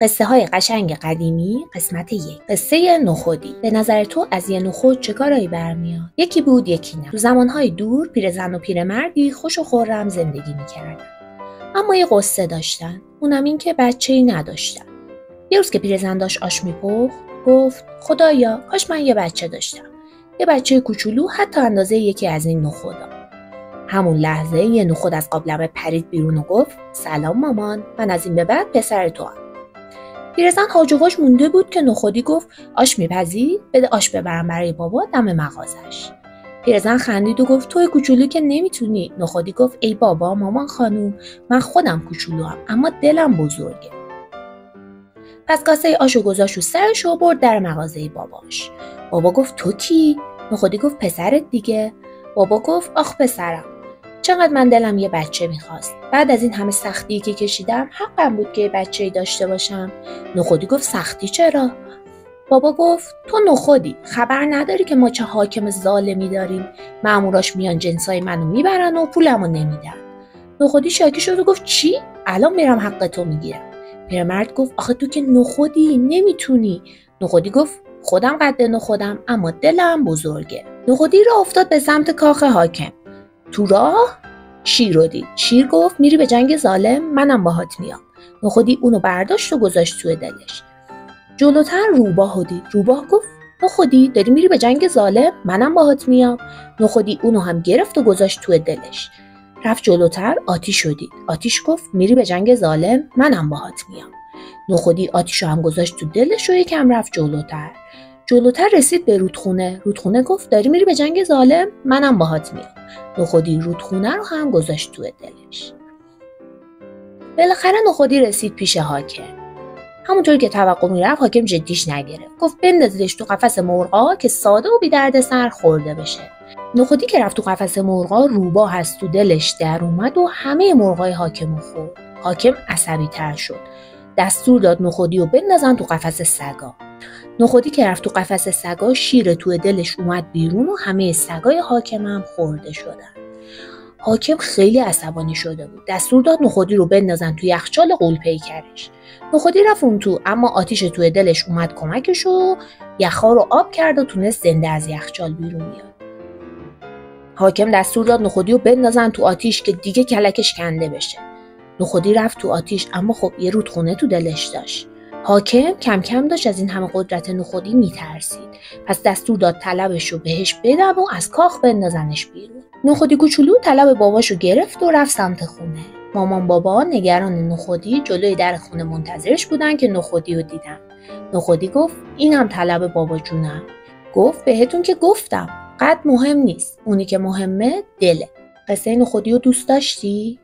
قصه های قشنگ قدیمی قسمت 1. قصه نخودی. به نظر تو از یه نخود چه کارایی برمیاد؟ یکی بود یکی نه. تو زمانهای دور پیرزن و پیرمردی خوش و خرم زندگی میکردن. اما یه قصه داشتن. اونم این که بچه‌ای نداشتن. یه روز که پیرزن داشت آش میپخت گفت خدایا کاش من یه بچه داشتم. یه بچه کوچولو حتی اندازه یکی از این نخودا. همون لحظه یه نخود از قابلمه پرید بیرون و گفت سلام مامان، من از این به بعد پسر تو هم. پیرزن هاج و واج مونده بود که نخودی گفت آش میپزی؟ بده آش ببرم برای بابا دم مغازش. پیرزن خندید و گفت توی کوچولو که نمیتونی. نخودی گفت ای بابا مامان خانوم، من خودم کوچولوام اما دلم بزرگه. پس کاسه آشو گذاشت رو سرش و برد در مغازه باباش. بابا گفت تو کی؟ نخودی گفت پسرت دیگه. بابا گفت آخ پسرم، چقدر من دلم یه بچه میخواست. بعد از این همه سختی که کشیدم حقم بود که یه بچه‌ای داشته باشم. نخودی گفت سختی چرا؟ بابا گفت تو نخودی، خبر نداری که ما چه حاکم ظالمی داریم؟ ماموراش میان جنسای منو میبرن و پولمو نمیدن. نخودی شاکی شد و گفت چی؟ الان میرم حق تو میگیرم. پیرمرد گفت آخه تو که نخودی نمیتونی. نخودی گفت خودم قد نخودم اما دلم بزرگه. نخودی راه افتاد به سمت کاخ حاکم. تو راه شیر رو دید. شیر گفت میری به جنگ ظالم؟ منم باهات میام. نخودی اونو برداشت و گذاشت توی دلش. جلوتر روباه دید. روباه گفت نخودی داری میری به جنگ ظالم؟ منم باهات میام. نخودی اونو هم گرفت و گذاشت توی دلش. رفت جلوتر آتیش رو دید. آتیش گفت میری به جنگ ظالم؟ منم باهات میام. نخودی آتیشو هم گذاشت تو دلش و یکم رفت جلوتر. جلوتر رسید به رودخونه. رودخونه گفت داری میری به جنگ ظالم؟ منم باهات میام. نخودی رودخونه رو هم گذاشت توی دلش. بالاخره نخودی رسید پیش حاکم. همونطور که توقع میرفت حاکم جدیش نگرفت. گفت بندازیدش تو قفس مرغا که ساده و بی درد سر خورده بشه. نخودی که رفت تو قفس مرغا روباه از تو دلش در اومد و همه مرغای حاکمو خورد. حاکم عصبی تر شد. دستور داد نخودی رو بندازن تو قفس سگا. نخودی که رفت تو قفس سگا شیر توی دلش اومد بیرون و همه سگای حاکم هم خورده شدن. حاکم خیلی عصبانی شده بود. دستور داد نخودی رو بندازن توی یخچال غول‌پیکرش. نخودی رفت اون تو اما آتیش توی دلش اومد کمکش و یخا رو آب کرد و تونست زنده از یخچال بیرون بیاد. حاکم دستور داد نخودی رو بندازن تو آتیش که دیگه کلکش کنده بشه. نخودی رفت تو آتیش اما خب یه رودخونه تو دلش داشت. حاکم کم کم داشت از این همه قدرت نخودی میترسید. پس دستور داد طلبش رو بهش بدن و از کاخ بندازنش بیرون. نخودی کوچولو طلب باباشو گرفت و رفت سمت خونه. مامان بابا نگران نخودی جلوی در خونه منتظرش بودن که نخودی رو دیدن. نخودی گفت اینم طلب بابا جونم. گفت بهتون که گفتم قد مهم نیست، اونی که مهمه دله. قصه نخودی رو دوست داشتی؟